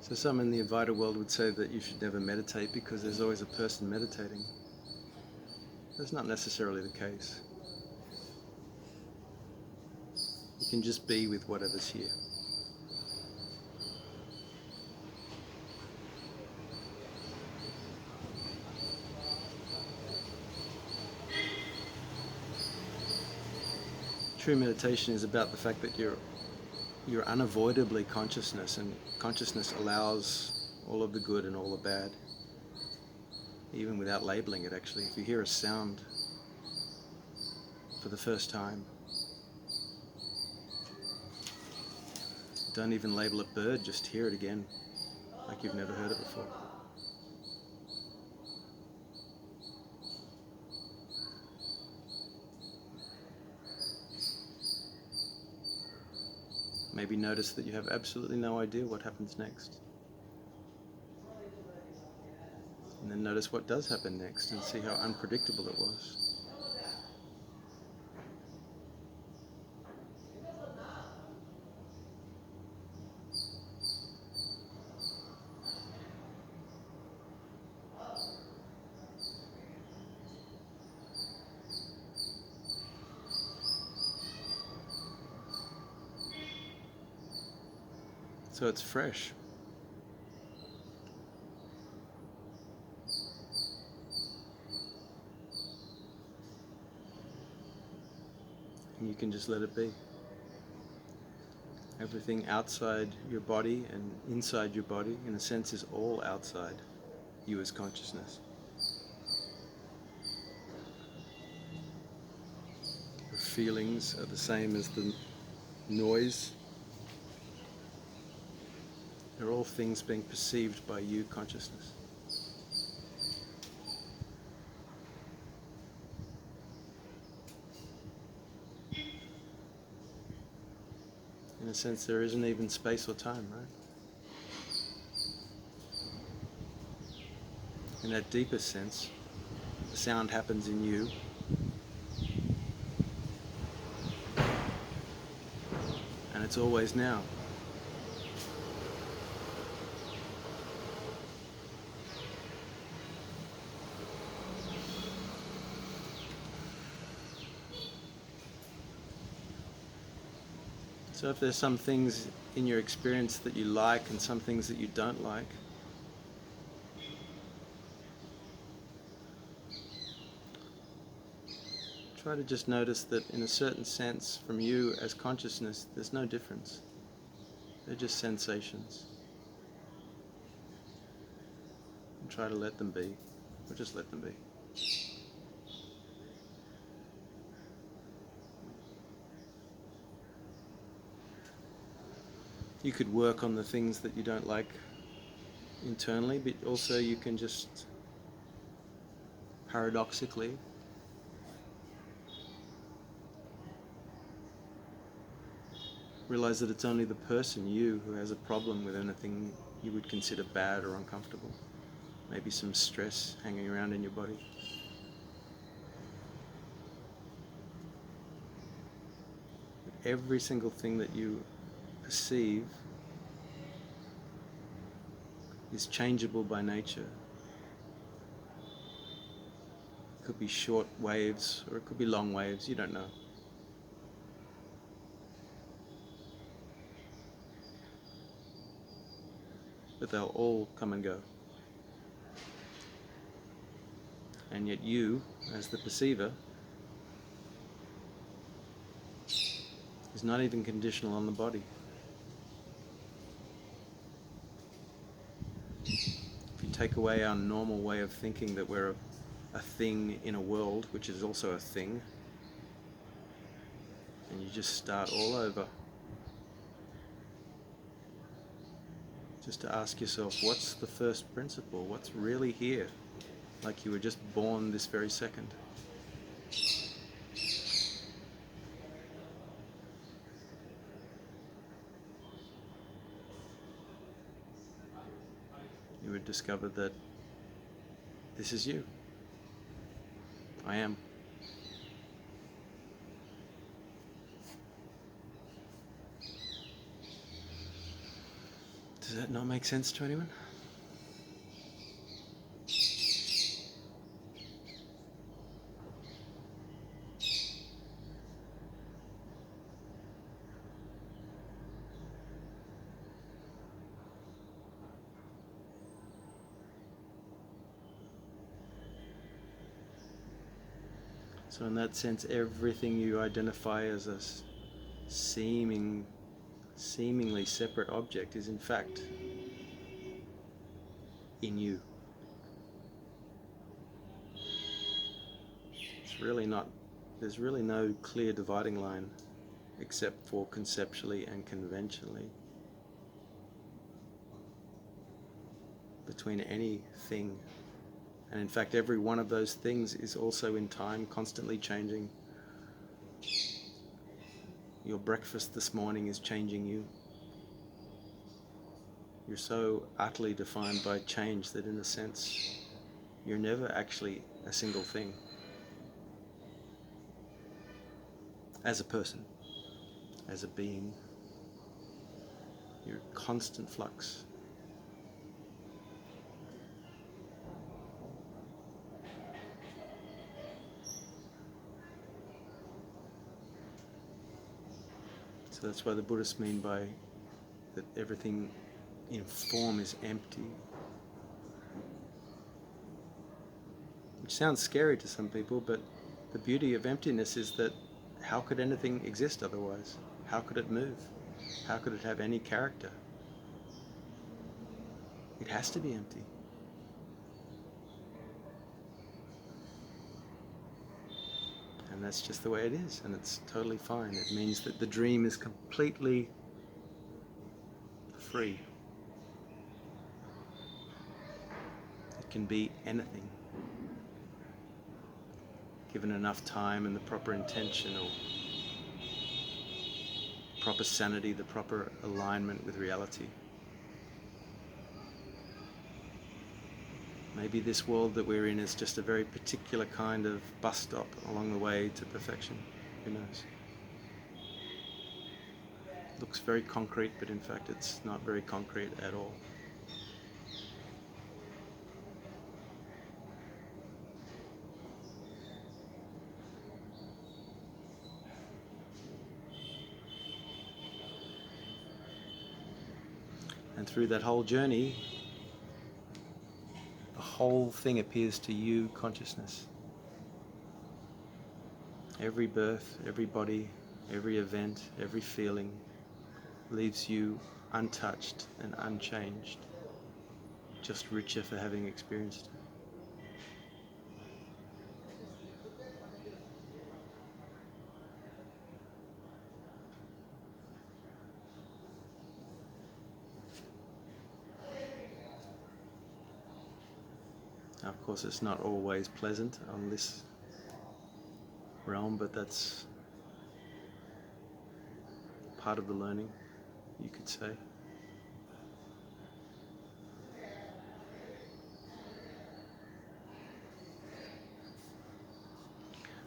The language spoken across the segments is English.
So some in the Advaita world would say that you should never meditate because there's always a person meditating. That's not necessarily the case. You can just be with whatever's here. True meditation is about the fact that you're unavoidably consciousness, and consciousness allows all of the good and all the bad, even without labeling it actually. If you hear a sound for the first time, don't even label it bird, just hear it again, like you've never heard it before. Maybe notice that you have absolutely no idea what happens next. And then notice what does happen next and see how unpredictable it was. So it's fresh. And you can just let it be. Everything outside your body and inside your body, in a sense, is all outside you as consciousness. Your feelings are the same as the noise. They're all things being perceived by you, consciousness. In a sense, there isn't even space or time, right? In that deeper sense, the sound happens in you, and it's always now. So if there's some things in your experience that you like and some things that you don't like, try to just notice that in a certain sense, from you as consciousness, there's no difference. They're just sensations. And try to let them be, or just let them be. You could work on the things that you don't like internally, but also you can just paradoxically realize that it's only the person, you, who has a problem with anything you would consider bad or uncomfortable. Maybe some stress hanging around in your body. But every single thing that you perceive is changeable by nature. It could be short waves or it could be long waves, you don't know. But they'll all come and go. And yet you, as the perceiver, is not even conditional on the body. If you take away our normal way of thinking that we're a thing in a world, which is also a thing, and you just start all over, just to ask yourself, what's the first principle? What's really here? Like you were just born this very second. You would discover that this is you. I am. Does that not make sense to anyone? So in that sense, everything you identify as a seemingly separate object is in fact in you. It's really not, there's really no clear dividing line except for conceptually and conventionally between anything. And in fact, every one of those things is also in time constantly changing. Your breakfast this morning is changing you. You're so utterly defined by change that in a sense, you're never actually a single thing. As a person, as a being, you're constant flux. So that's why the Buddhists mean by that everything in form is empty. Which sounds scary to some people, but the beauty of emptiness is that how could anything exist otherwise? How could it move? How could it have any character? It has to be empty. And that's just the way it is, and it's totally fine. It means that the dream is completely free. It can be anything, given enough time and the proper intention or proper sanity, the proper alignment with reality. Maybe this world that we're in is just a very particular kind of bus stop along the way to perfection. Who knows? It looks very concrete, but in fact it's not very concrete at all. And through that whole journey, the whole thing appears to you consciousness. Every birth, every body, every event, every feeling leaves you untouched and unchanged, just richer for having experienced it. Now, of course, it's not always pleasant on this realm, but that's part of the learning, you could say.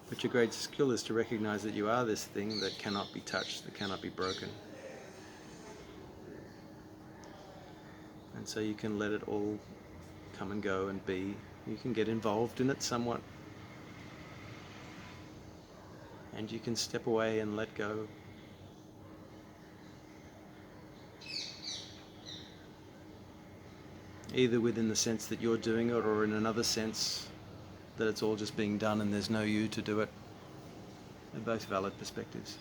But your great skill is to recognize that you are this thing that cannot be touched, that cannot be broken. And so you can let it all come and go and be. You can get involved in it somewhat. And you can step away and let go. Either within the sense that you're doing it, or in another sense that it's all just being done and there's no you to do it. They're both valid perspectives.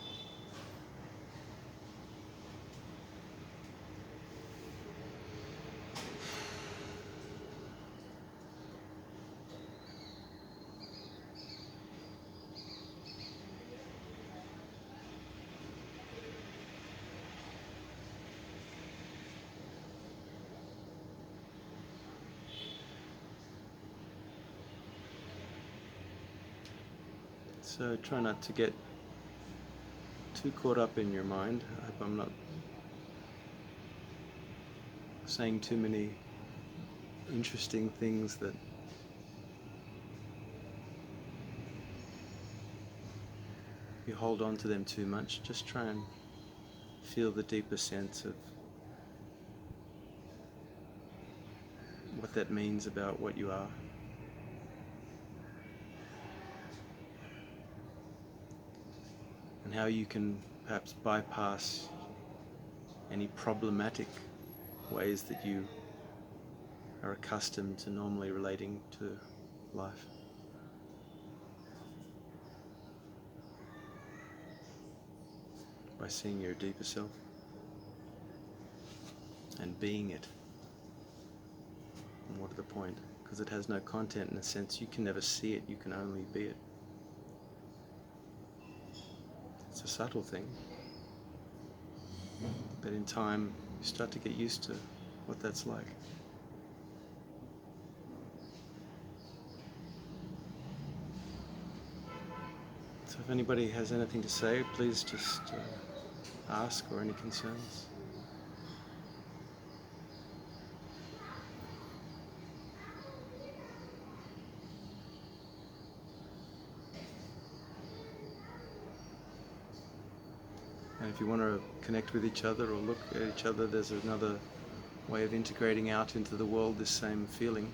So try not to get too caught up in your mind. I hope I'm not saying too many interesting things that you hold on to them too much. Just try and feel the deeper sense of what that means about what you are. And how you can perhaps bypass any problematic ways that you are accustomed to normally relating to life. By seeing your deeper self and being it. And what is the point? Because it has no content in a sense. You can never see it, you can only be it. It's a subtle thing. But in time, you start to get used to what that's like. So if anybody has anything to say, please just ask, or any concerns. And if you want to connect with each other or look at each other, there's another way of integrating out into the world this same feeling.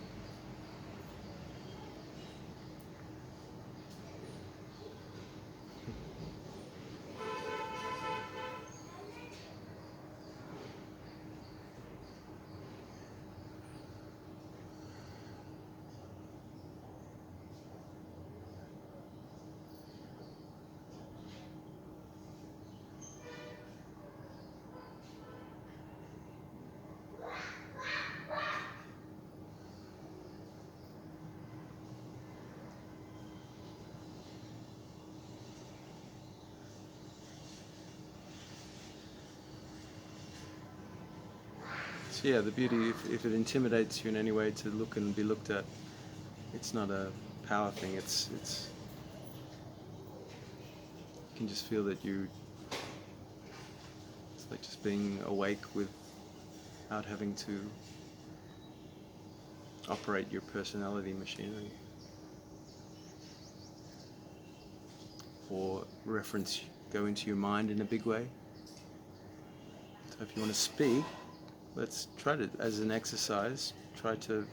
So yeah, the beauty, if it intimidates you in any way to look and be looked at, it's not a power thing, it's you can just feel that it's like just being awake without having to operate your personality machinery or go into your mind in a big way. So if you want to speak, let's try to, as an exercise, try to...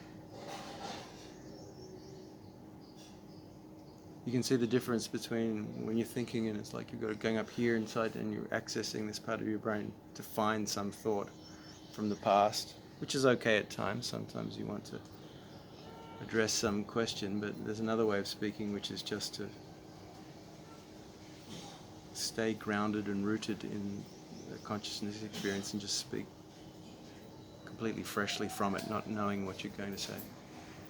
You can see the difference between when you're thinking and it's like you're going up here inside and you're accessing this part of your brain to find some thought from the past, which is okay at times. Sometimes you want to address some question, but there's another way of speaking, which is just to stay grounded and rooted in the consciousness experience and just speak completely freshly from it, not knowing what you're going to say.